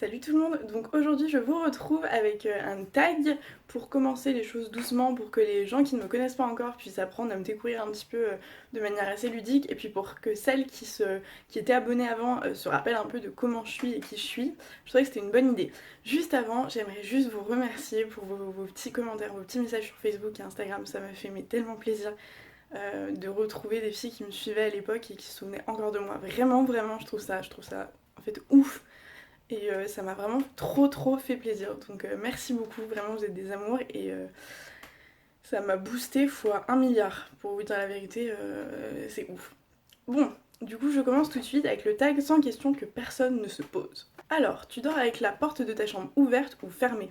Salut tout le monde, donc aujourd'hui je vous retrouve avec un tag pour commencer les choses doucement, pour que les gens qui ne me connaissent pas encore puissent apprendre à me découvrir un petit peu de manière assez ludique, et puis pour que celles qui étaient abonnées avant se rappellent un peu de comment je suis et qui je suis. Je trouvais que c'était une bonne idée. Juste avant, j'aimerais juste vous remercier pour vos petits commentaires, vos petits messages sur Facebook et Instagram, ça m'a fait tellement plaisir. De retrouver des filles qui me suivaient à l'époque et qui se souvenaient encore de moi. Vraiment, vraiment, je trouve ça en fait ouf. Et ça m'a vraiment trop fait plaisir. Donc merci beaucoup, vraiment vous êtes des amours et ça m'a boosté fois 1 milliard. Pour vous dire la vérité, c'est ouf. Bon, du coup je commence tout de suite avec le tag sans question que personne ne se pose. Alors, tu dors avec la porte de ta chambre ouverte ou fermée?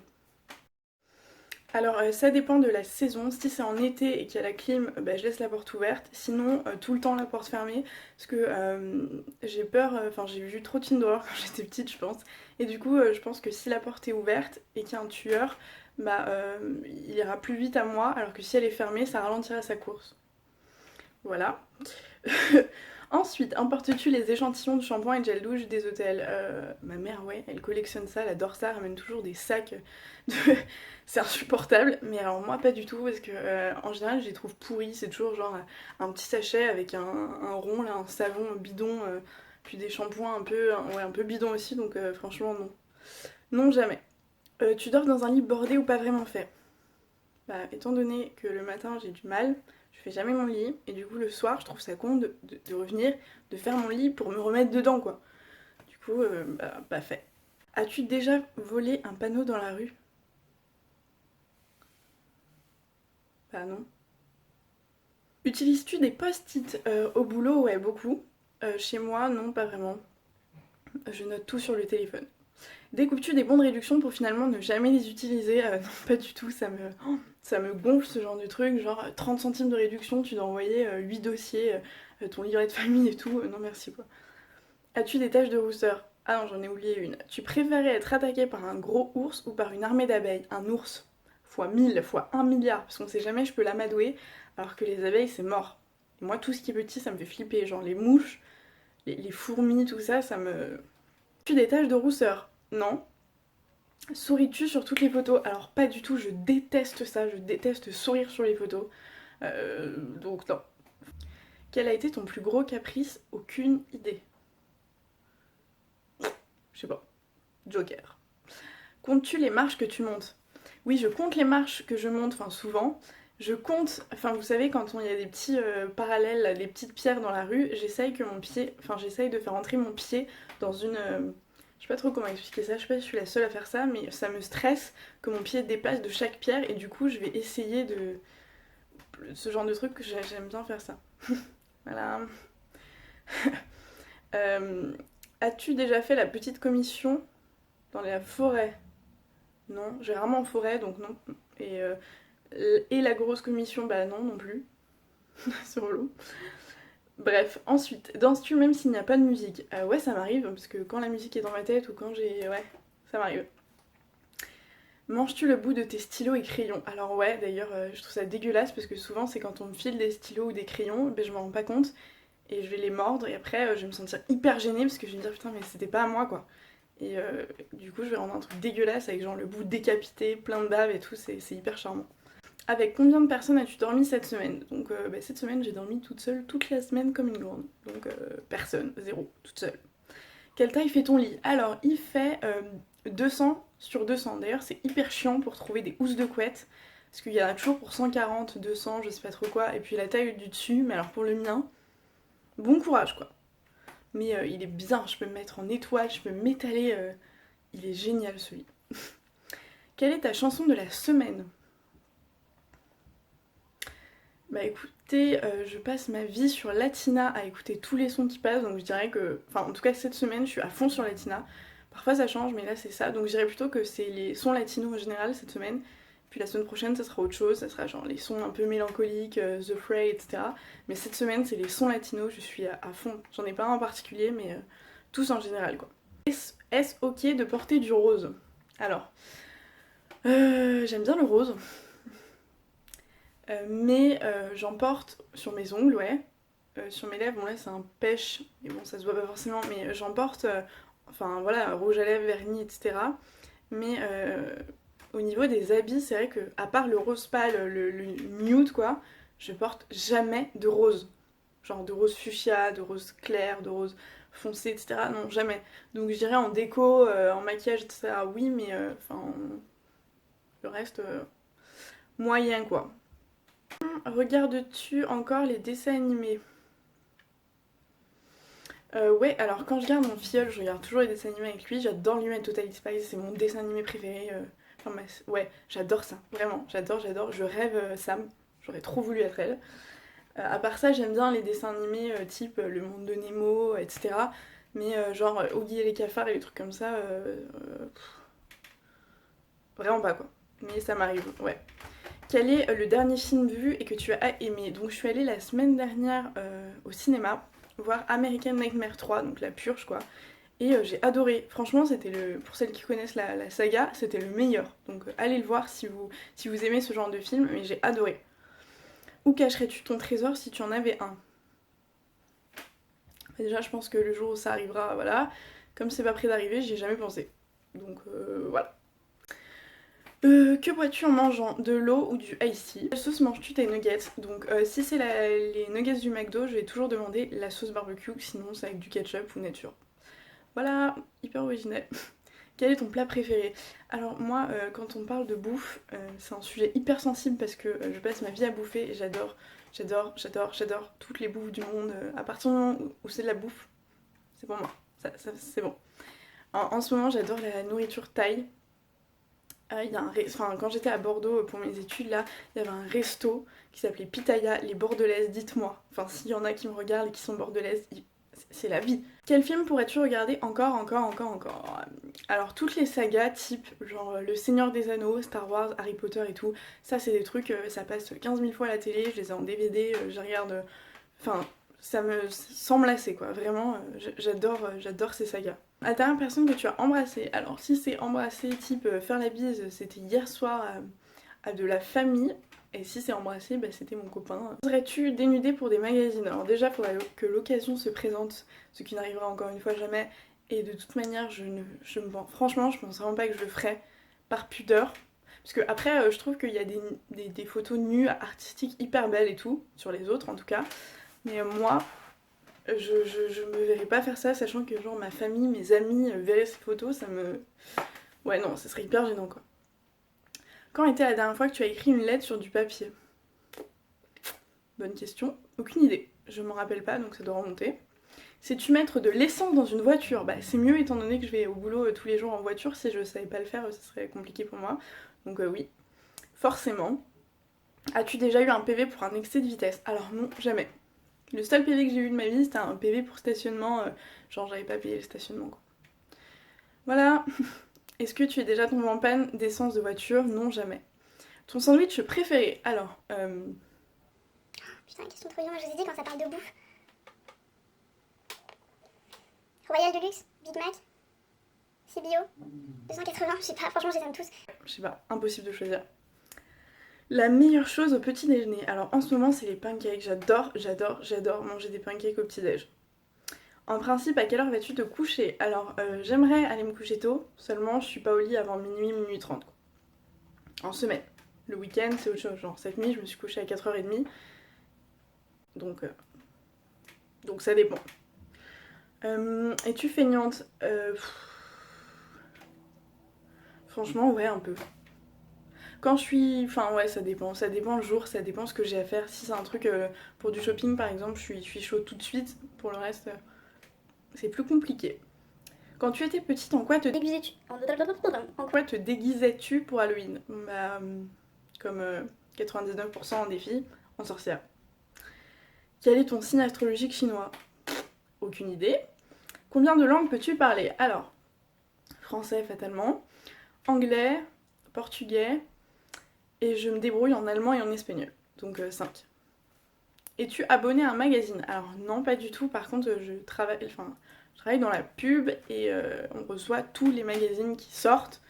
Alors ça dépend de la saison, si c'est en été et qu'il y a la clim, bah, je laisse la porte ouverte, sinon tout le temps la porte fermée, parce que j'ai peur, enfin j'ai vu trop de films d'horreur quand j'étais petite je pense, et du coup je pense que si la porte est ouverte et qu'il y a un tueur, bah il ira plus vite à moi, alors que si elle est fermée ça ralentira sa course. Voilà. Ensuite, importes-tu les échantillons de shampoing et de gel douche des hôtels? Ma mère, ouais, elle collectionne ça, elle adore ça, elle ramène toujours des sacs de... C'est insupportable, mais alors moi pas du tout, parce que en général je les trouve pourris, c'est toujours genre un petit sachet avec un rond, là, un savon bidon, puis des shampoings ouais, un peu bidon aussi, donc franchement non. Non, jamais. Tu dors dans un lit bordé ou pas vraiment fait? Bah, étant donné que le matin j'ai du mal, je fais jamais mon lit, et du coup le soir je trouve ça con de revenir, de faire mon lit pour me remettre dedans quoi. Du coup, bah, pas fait. As-tu déjà volé un panneau dans la rue? Bah non. Utilises-tu des post-it au boulot? Ouais, beaucoup. Chez moi, non, pas vraiment. Je note tout sur le téléphone. Découpes-tu des bons de réduction pour finalement ne jamais les utiliser? Non, pas du tout, ça me gonfle ce genre de truc. Genre 30 centimes de réduction, tu dois envoyer 8 dossiers, ton livret de famille et tout. Non, merci quoi. As-tu des taches de rousseur? Ah non, j'en ai oublié une. Tu préférais être attaqué par un gros ours ou par une armée d'abeilles? Un ours, fois 1000, fois 1 milliard, parce qu'on sait jamais, je peux l'amadouer, alors que les abeilles, c'est mort. Et moi, tout ce qui est petit, ça me fait flipper. Genre les mouches, les fourmis, tout ça, ça me. As-tu des taches de rousseur? Non. Souris-tu sur toutes les photos? Alors pas du tout, je déteste ça, je déteste sourire sur les photos. Donc non. Quel a été ton plus gros caprice? Aucune idée. Je sais pas. Joker. Comptes-tu les marches que tu montes? Oui, je compte les marches que je monte, enfin souvent. Je compte, enfin vous savez quand il y a des petits parallèles, là, des petites pierres dans la rue, j'essaye que mon pied, enfin j'essaye de faire entrer mon pied dans une... je sais pas trop comment expliquer ça, je sais pas si je suis la seule à faire ça, mais ça me stresse que mon pied dépasse de chaque pierre et du coup je vais essayer de... Ce genre de truc, j'aime bien faire ça. Voilà. Euh, As-tu déjà fait la petite commission dans la forêt? Non, j'ai rarement en forêt, donc non. Et, euh, et la grosse commission, bah non, non plus. C'est relou. Bref, ensuite, danses-tu même s'il n'y a pas de musique? Ouais, ça m'arrive, parce que quand la musique est dans ma tête ou quand j'ai... Ouais, ça m'arrive. Manges-tu le bout de tes stylos et crayons? Alors ouais, d'ailleurs, je trouve ça dégueulasse, parce que souvent, c'est quand on me file des stylos ou des crayons, ben, je m'en rends pas compte, et je vais les mordre, et après, je vais me sentir hyper gênée, parce que je vais me dire, putain, mais c'était pas à moi, quoi. Et du coup, je vais rendre un truc dégueulasse, avec genre le bout décapité, plein de bave et tout, c'est hyper charmant. Avec combien de personnes as-tu dormi cette semaine? Donc bah, cette semaine j'ai dormi toute seule toute la semaine comme une grande. Donc personne, zéro, toute seule. Quelle taille fait ton lit? Alors il fait 200 sur 200. D'ailleurs c'est hyper chiant pour trouver des housses de couette. Parce qu'il y en a toujours pour 140, 200, je sais pas trop quoi. Et puis la taille du dessus, mais alors pour le mien, bon courage quoi. Mais il est bien, je peux me mettre en étoile, je peux m'étaler. Il est génial ce lit. Quelle est ta chanson de la semaine? Bah écoutez, je passe ma vie sur Latina à écouter tous les sons qui passent, donc je dirais que, enfin en tout cas cette semaine je suis à fond sur Latina. Parfois ça change, mais là c'est ça, donc je dirais plutôt que c'est les sons latinos en général cette semaine. Puis la semaine prochaine ça sera autre chose, ça sera genre les sons un peu mélancoliques, The Fray, etc. Mais cette semaine c'est les sons latinos, je suis à fond. J'en ai pas un en particulier, mais tous en général quoi. Est-ce ok de porter du rose? Alors, j'aime bien le rose. Mais j'en porte sur mes ongles, ouais. Sur mes lèvres, bon là c'est un pêche, mais bon ça se voit pas forcément, mais j'en porte enfin voilà, rouge à lèvres, vernis, etc. Mais au niveau des habits, c'est vrai que, à part le rose pâle, le nude quoi, je porte jamais de rose. Genre de rose fuchsia, de rose clair, de rose foncé, etc. Non, jamais. Donc je dirais en déco, en maquillage, etc. Oui, mais enfin, le reste, moyen quoi. Regardes-tu encore les dessins animés? Ouais, alors quand je garde mon filleul, je regarde toujours les dessins animés avec lui. J'adore lui mettre Totally Spies, c'est mon dessin animé préféré. Enfin, ouais, j'adore ça, vraiment, j'adore. Je rêve Sam, j'aurais trop voulu être elle. À part ça, j'aime bien les dessins animés type Le Monde de Nemo, etc. Mais genre Oggy et les cafards et les trucs comme ça, vraiment pas quoi. Mais ça m'arrive, ouais. Quel est le dernier film vu et que tu as aimé? Donc je suis allée la semaine dernière au cinéma voir American Nightmare 3, donc la purge quoi. Et j'ai adoré. Franchement, c'était pour celles qui connaissent la saga, c'était le meilleur. Donc allez le voir si vous aimez ce genre de film, mais j'ai adoré. Où cacherais-tu ton trésor si tu en avais un? Déjà, je pense que le jour où ça arrivera, voilà. Comme c'est pas près d'arriver, j'y ai jamais pensé. Donc voilà. Que bois-tu en mangeant? De l'eau ou du icy? Quelle sauce manges-tu tes nuggets? Donc si c'est les nuggets du McDo, je vais toujours demander la sauce barbecue, sinon c'est avec du ketchup ou nature. Voilà, hyper original. Quel est ton plat préféré? Alors moi, quand on parle de bouffe, c'est un sujet hyper sensible parce que je passe ma vie à bouffer et j'adore toutes les bouffes du monde. À partir du moment où c'est de la bouffe, c'est pour moi. C'est bon. En ce moment, j'adore la nourriture thaï. Quand j'étais à Bordeaux pour mes études, là, il y avait un resto qui s'appelait Pitaya, les Bordelaises, dites-moi. Enfin, s'il y en a qui me regardent et qui sont bordelaises, c'est la vie. Quel film pourrais-tu regarder encore? Alors, toutes les sagas, type genre Le Seigneur des Anneaux, Star Wars, Harry Potter et tout, ça, c'est des trucs, ça passe 15 000 fois à la télé, je les ai en DVD, je regarde. Enfin, ça me. Sans me lasser, quoi. Vraiment, j'adore ces sagas. La dernière personne que tu as embrassée, alors si c'est embrasser type faire la bise, c'était hier soir à de la famille, et si c'est embrasser, bah, c'était mon copain. Serais-tu dénudée pour des magazines? Alors déjà, il faudrait que l'occasion se présente, ce qui n'arrivera encore une fois jamais, et de toute manière, franchement, je pense vraiment pas que je le ferais par pudeur. Parce que après, je trouve qu'il y a des photos nues artistiques hyper belles et tout, sur les autres en tout cas, mais moi, je me verrais pas faire ça, sachant que genre ma famille, mes amis verraient ces photos, ça me... Ouais non, ça serait hyper gênant quoi. Quand était la dernière fois que tu as écrit une lettre sur du papier? Bonne question. Aucune idée. Je m'en rappelle pas, donc ça doit remonter. Sais-tu mettre de l'essence dans une voiture? Bah c'est mieux étant donné que je vais au boulot tous les jours en voiture. Si je savais pas le faire, ça serait compliqué pour moi. Donc oui, forcément. As-tu déjà eu un PV pour un excès de vitesse? Alors non, jamais. Le seul PV que j'ai eu de ma vie, c'était un PV pour stationnement. Genre, j'avais pas payé le stationnement, quoi. Voilà. Est-ce que tu es déjà tombé en panne d'essence de voiture? Non, jamais. Ton sandwich préféré? Alors, Putain, question trop bien, moi je vous ai dit quand ça parle de bouffe. Royal Deluxe, Big Mac, CBO, 280, je sais pas, franchement je les aime tous. je sais pas, impossible de choisir. La meilleure chose au petit déjeuner. Alors, en ce moment, c'est les pancakes. J'adore manger des pancakes au petit déj. En principe, à quelle heure vas-tu te coucher? Alors, j'aimerais aller me coucher tôt, seulement je suis pas au lit avant minuit 30. Quoi. En semaine. Le week-end, c'est autre chose. Genre, cette nuit, je me suis couchée à 4h30. Donc ça dépend. Es-tu feignante? Franchement, ouais, un peu. Quand je suis... Enfin, ouais, ça dépend. Ça dépend le jour, ça dépend ce que j'ai à faire. Si c'est un truc pour du shopping, par exemple, je suis chaude tout de suite. Pour le reste, c'est plus compliqué. Quand tu étais petite, en quoi te Déguisais-tu déguisais-tu pour Halloween? Bah, comme 99% des filles, en sorcière. Quel est ton signe astrologique chinois? Aucune idée. Combien de langues peux-tu parler? Alors, français fatalement, anglais, portugais, et je me débrouille en allemand et en espagnol. Donc 5. Es-tu abonné à un magazine? Alors non, pas du tout. Par contre, je travaille dans la pub et on reçoit tous les magazines qui sortent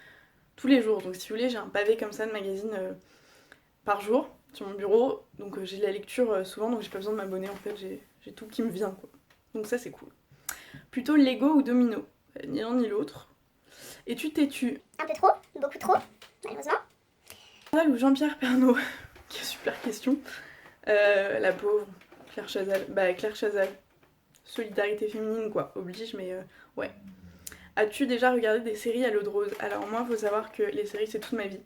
tous les jours. Donc si vous voulez, j'ai un pavé comme ça de magazines par jour sur mon bureau. Donc j'ai de la lecture souvent, donc j'ai pas besoin de m'abonner. En fait, j'ai tout qui me vient, quoi. Donc ça, c'est cool. Plutôt Lego ou Domino? Ni l'un ni l'autre. Es-tu têtu? Un peu trop, beaucoup trop, malheureusement. Ou Jean-Pierre Pernaut? Quelle super question. La pauvre. Claire Chazal. Bah Claire Chazal. Solidarité féminine quoi, oblige mais ouais. As-tu déjà regardé des séries à l'eau de rose? Alors moi faut savoir que les séries c'est toute ma vie.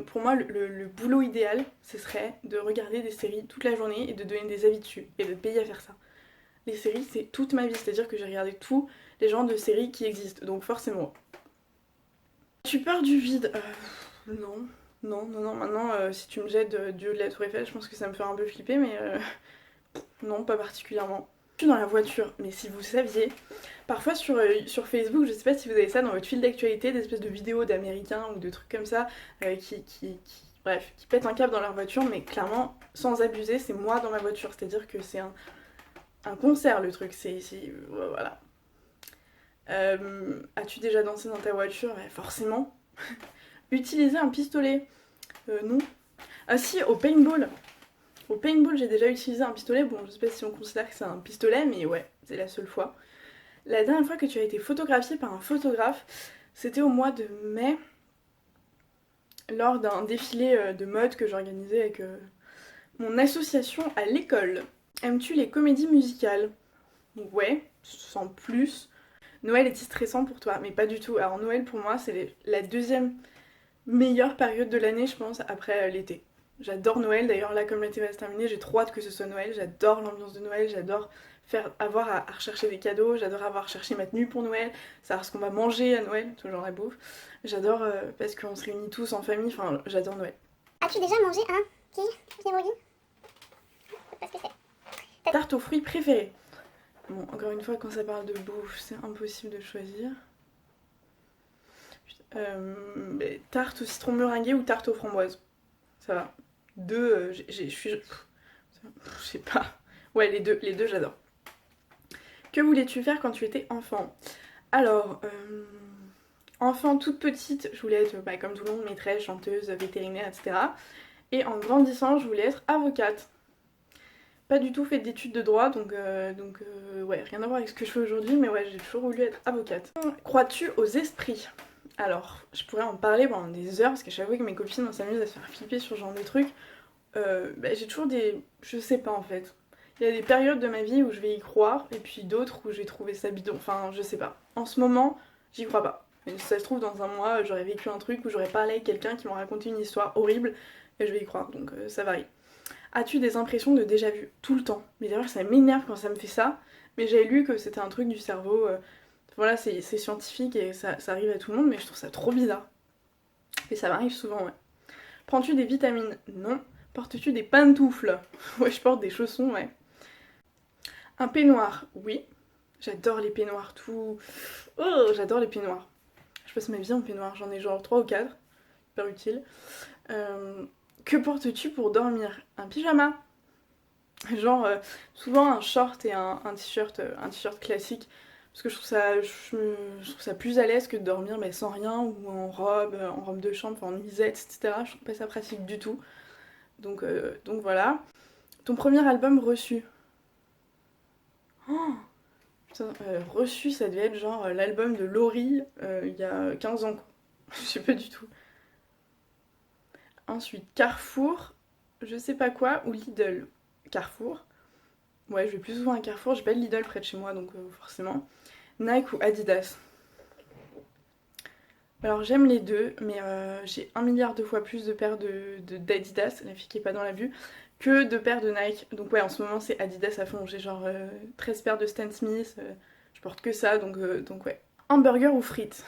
Pour moi le boulot idéal ce serait de regarder des séries toute la journée et de donner des avis dessus et de te payer à faire ça. Les séries c'est toute ma vie, c'est-à-dire que j'ai regardé tous les genres de séries qui existent, donc forcément. As-tu peur du vide? Non. Non, maintenant si tu me jettes du haut de la tour Eiffel je pense que ça me ferait un peu flipper mais non pas particulièrement. Je suis dans la voiture, mais si vous saviez, parfois sur Facebook, je sais pas si vous avez ça dans votre fil d'actualité, des espèces de vidéos d'américains ou de trucs comme ça bref, qui pètent un câble dans leur voiture, mais clairement, sans abuser, c'est moi dans ma voiture, c'est-à-dire que c'est un concert le truc, voilà. As-tu déjà dansé dans ta voiture? Forcément. Utiliser un pistolet? Non. Ah si, au paintball. Au paintball, j'ai déjà utilisé un pistolet. Bon, je sais pas si on considère que c'est un pistolet, mais ouais, c'est la seule fois. La dernière fois que tu as été photographiée par un photographe, c'était au mois de mai, lors d'un défilé de mode que j'organisais avec mon association à l'école. Aimes-tu les comédies musicales? Ouais, sans plus. Noël est-il stressant pour toi? Mais pas du tout. Alors Noël pour moi, c'est la deuxième meilleure période de l'année, je pense, après l'été. J'adore Noël, d'ailleurs là comme l'été va se terminer, j'ai trop hâte que ce soit Noël, j'adore l'ambiance de Noël, j'adore avoir à rechercher des cadeaux, j'adore avoir à chercher ma tenue pour Noël, savoir ce qu'on va manger à Noël, toujours la bouffe. J'adore parce qu'on se réunit tous en famille, enfin j'adore Noël. As-tu déjà mangé un qui? Je sais pas ce que c'est. Tarte aux fruits préférée? Bon, encore une fois, quand ça parle de bouffe, c'est impossible de choisir. Tarte au citron meringuée ou tarte aux framboises? Ça va. Deux, je sais pas. Ouais, les deux j'adore. Que voulais-tu faire quand tu étais enfant? Alors, enfant toute petite, je voulais être, comme tout le monde, maîtresse, chanteuse, vétérinaire, etc. Et en grandissant, je voulais être avocate. Pas du tout fait d'études de droit, donc ouais, rien à voir avec ce que je fais aujourd'hui, mais ouais, j'ai toujours voulu être avocate. Crois-tu aux esprits? Alors, je pourrais en parler pendant des heures, parce qu'à chaque fois que mes copines on s'amuse à se faire flipper sur ce genre de trucs, j'ai toujours des... je sais pas en fait. Il y a des périodes de ma vie où je vais y croire, et puis d'autres où j'ai trouvé ça bidon, enfin je sais pas. En ce moment, j'y crois pas. Mais si ça se trouve, dans un mois, j'aurais vécu un truc où j'aurais parlé avec quelqu'un qui m'a raconté une histoire horrible, et je vais y croire, donc ça varie. As-tu des impressions de déjà vu? Tout le temps. Mais d'ailleurs ça m'énerve quand ça me fait ça, mais j'avais lu que c'était un truc du cerveau... Voilà, c'est scientifique et ça arrive à tout le monde, mais je trouve ça trop bizarre. Et ça m'arrive souvent, ouais. Prends-tu des vitamines? Non. Portes-tu des pantoufles? Ouais, je porte des chaussons, ouais. Un peignoir? Oui. J'adore les peignoirs, tout... Oh, j'adore les peignoirs. Je passe ma vie en peignoir, j'en ai genre 3 ou 4. Super utile. Que portes-tu pour dormir? Un pyjama? Genre, souvent un short et un t-shirt classique. Parce que je trouve ça plus à l'aise que de dormir mais sans rien ou en robe de chambre, en nuisette, etc. Je trouve pas ça pratique du tout. Donc voilà. Ton premier album reçu? Oh, putain, reçu, ça devait être genre l'album de Laurie il y a 15 ans. Quoi. Je sais pas du tout. Ensuite, Carrefour, je sais pas quoi, ou Lidl. Carrefour. Ouais, je vais plus souvent à Carrefour, j'ai pas de Lidl près de chez moi, donc forcément. Nike ou Adidas? Alors j'aime les deux, mais j'ai 1 milliard de fois plus de paires d'Adidas, la fille qui est pas dans la vue, que de paires de Nike. Donc ouais, en ce moment c'est Adidas à fond, j'ai genre 13 paires de Stan Smith, je porte que ça, donc ouais. Hamburger ou frites?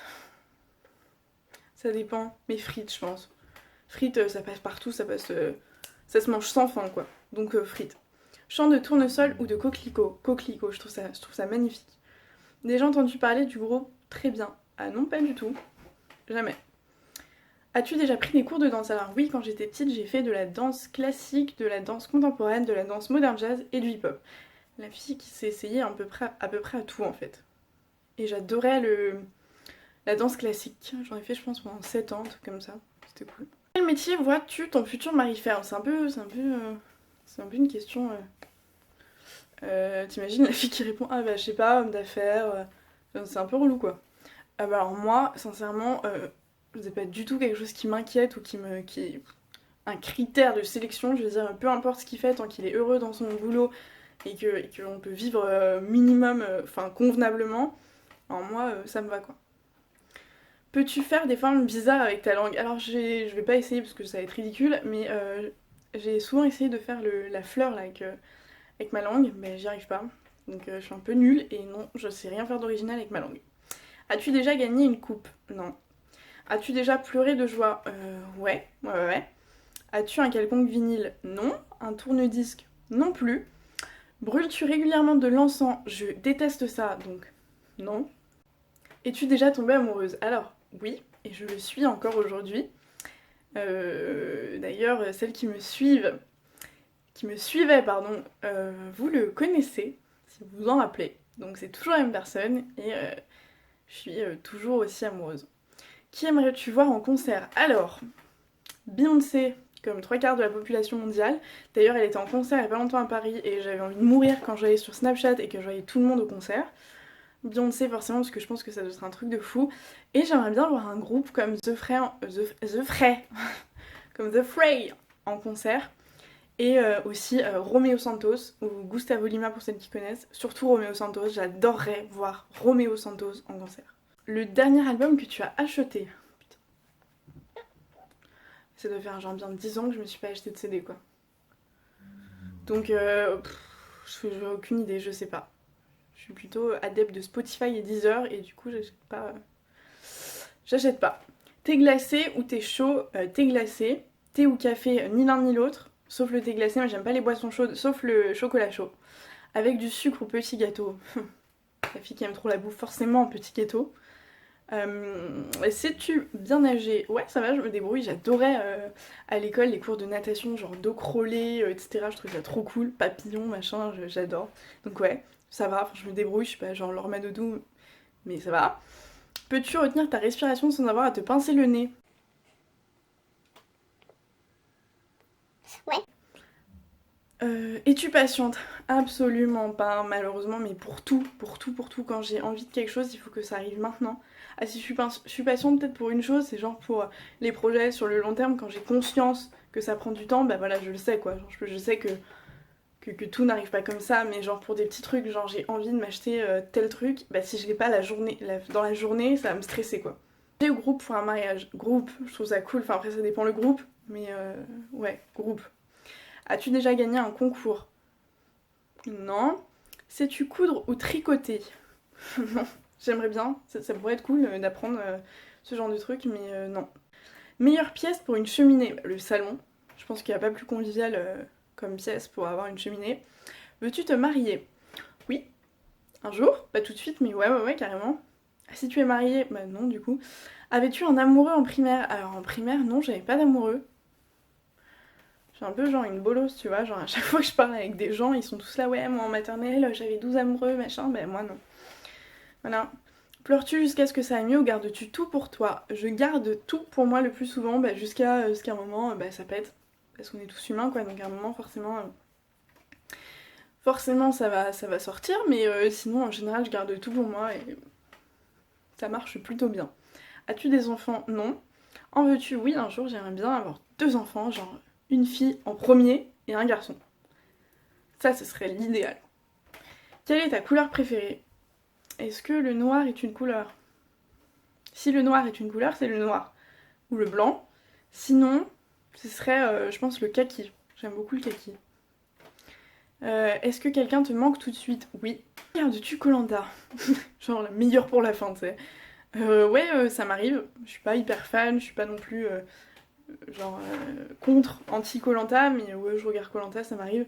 Ça dépend, mais frites je pense. Frites ça passe partout, ça se mange sans fin quoi, donc frites. Champ de tournesol ou de coquelicot? Coquelicot, je trouve ça magnifique. Déjà entendu parler du groupe Très Bien? Ah non, pas du tout. Jamais. As-tu déjà pris des cours de danse? Alors oui, quand j'étais petite, j'ai fait de la danse classique, de la danse contemporaine, de la danse modern jazz et du hip-hop. La fille qui s'est essayée à peu près à tout en fait. Et j'adorais la danse classique. J'en ai fait je pense pendant 7 ans, un truc comme ça. C'était cool. Quel métier vois-tu ton futur mari faire? C'est un peu une question... T'imagines la fille qui répond ah bah je sais pas, homme d'affaires, C'est un peu relou quoi. Alors moi, sincèrement, c'est pas du tout quelque chose qui m'inquiète ou qui est un critère de sélection. Je veux dire, peu importe ce qu'il fait, tant qu'il est heureux dans son boulot et qu'on peut vivre minimum, enfin convenablement, alors moi, ça me va quoi. Peux-tu faire des formes bizarres avec ta langue? Alors je vais pas essayer parce que ça va être ridicule, mais j'ai souvent essayé de faire la fleur là, avec ma langue, mais j'y arrive pas. Donc je suis un peu nulle et non, je sais rien faire d'original avec ma langue. As-tu déjà gagné une coupe? Non. As-tu déjà pleuré de joie? Ouais. As-tu un quelconque vinyle? Non. Un tourne-disque? Non plus. Brûles-tu régulièrement de l'encens? Je déteste ça, donc non. Es-tu déjà tombée amoureuse? Alors, oui, et je le suis encore aujourd'hui. D'ailleurs, celles qui me suivaient, pardon, vous le connaissez, si vous vous en rappelez. Donc c'est toujours la même personne et je suis toujours aussi amoureuse. Qui aimerais-tu voir en concert? Alors, Beyoncé, comme 3/4 de la population mondiale. D'ailleurs, elle était en concert il y a pas longtemps à Paris et j'avais envie de mourir quand j'allais sur Snapchat et que je voyais tout le monde au concert. Beyoncé forcément parce que je pense que ça doit être un truc de fou. Et j'aimerais bien voir un groupe comme comme The Fray en concert. Et aussi Romeo Santos ou Gustavo Lima pour celles qui connaissent. Surtout Romeo Santos, j'adorerais voir Romeo Santos en concert. Le dernier album que tu as acheté? Putain. Ça doit faire genre bien 10 ans que je me suis pas acheté de CD quoi. Donc je n'ai aucune idée, je sais pas. Je suis plutôt adepte de Spotify et Deezer et du coup j'achète pas. Thé glacé ou thé chaud? Thé glacé. Thé ou café, ni l'un ni l'autre. Sauf le thé glacé, moi j'aime pas les boissons chaudes, sauf le chocolat chaud. Avec du sucre ou petit gâteau. La fille qui aime trop la bouffe, forcément petit gâteau. Sais-tu bien nager? Ouais, ça va, je me débrouille. J'adorais à l'école les cours de natation, genre dos crawlé, etc. Je trouvais ça trop cool. Papillon, machin, j'adore. Donc ouais, ça va, je me débrouille. Je suis pas genre Laure Manodou, mais ça va. Peux-tu retenir ta respiration sans avoir à te pincer le nez? Ouais. Es-tu patiente? Absolument pas, malheureusement, mais pour tout, quand j'ai envie de quelque chose, il faut que ça arrive maintenant. Ah si je suis patiente peut-être pour une chose, c'est genre pour les projets sur le long terme, quand j'ai conscience que ça prend du temps, bah voilà, je le sais quoi. Genre, je sais que tout n'arrive pas comme ça, mais genre pour des petits trucs, genre j'ai envie de m'acheter tel truc, bah si je l'ai pas dans la journée, ça va me stresser quoi. J'ai au groupe pour un mariage. Groupe, je trouve ça cool, enfin après ça dépend le groupe, mais ouais, groupe. As-tu déjà gagné un concours? Non. Sais-tu coudre ou tricoter? Non. J'aimerais bien, ça pourrait être cool d'apprendre ce genre de truc, mais non. Meilleure pièce pour une cheminée? Le salon. Je pense qu'il n'y a pas plus convivial comme pièce pour avoir une cheminée. Veux-tu te marier? Oui. Un jour? Pas tout de suite, mais ouais, carrément. Si tu es mariée, bah non du coup. Avais-tu un amoureux en primaire? Alors en primaire, non, j'avais pas d'amoureux. J'ai un peu genre une bolosse, tu vois, genre à chaque fois que je parle avec des gens, ils sont tous là, ouais, moi en maternelle, j'avais 12 amoureux, machin, ben moi non. Voilà. Pleures-tu jusqu'à ce que ça aille mieux ou gardes-tu tout pour toi? Je garde tout pour moi le plus souvent, bah, jusqu'à ce qu'à un moment, bah, ça pète. Parce qu'on est tous humains, quoi, donc à un moment, forcément ça va sortir, mais sinon, en général, je garde tout pour moi et ça marche plutôt bien. As-tu des enfants? Non. En veux-tu? Oui, un jour, j'aimerais bien avoir 2 enfants, genre une fille en premier et un garçon. Ça, ce serait l'idéal. Quelle est ta couleur préférée? Est-ce que le noir est une couleur? Si le noir est une couleur, c'est le noir. Ou le blanc. Sinon, ce serait, je pense, le kaki. J'aime beaucoup le kaki. Est-ce que quelqu'un te manque tout de suite? Oui. Regardes-tu koh? Genre la meilleure pour la fin, tu sais. Ouais, ça m'arrive. Je suis pas hyper fan, je suis pas non plus contre anti-koh, mais ouais, je regarde koh, ça m'arrive.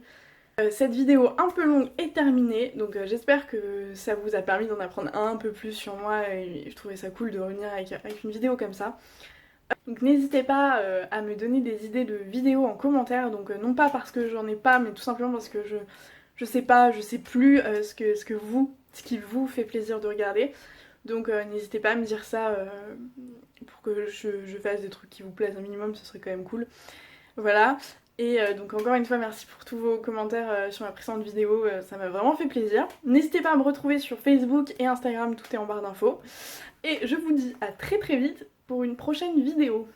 Cette vidéo un peu longue est terminée, donc j'espère que ça vous a permis d'en apprendre un peu plus sur moi et je trouvais ça cool de revenir avec une vidéo comme ça. Donc n'hésitez pas à me donner des idées de vidéos en commentaire, donc non pas parce que j'en ai pas, mais tout simplement parce que je sais pas, je sais plus ce qui vous fait plaisir de regarder. Donc n'hésitez pas à me dire ça pour que je fasse des trucs qui vous plaisent un minimum, ce serait quand même cool. Voilà. Et donc encore une fois, merci pour tous vos commentaires sur ma précédente vidéo, ça m'a vraiment fait plaisir. N'hésitez pas à me retrouver sur Facebook et Instagram, tout est en barre d'infos. Et je vous dis à très vite pour une prochaine vidéo.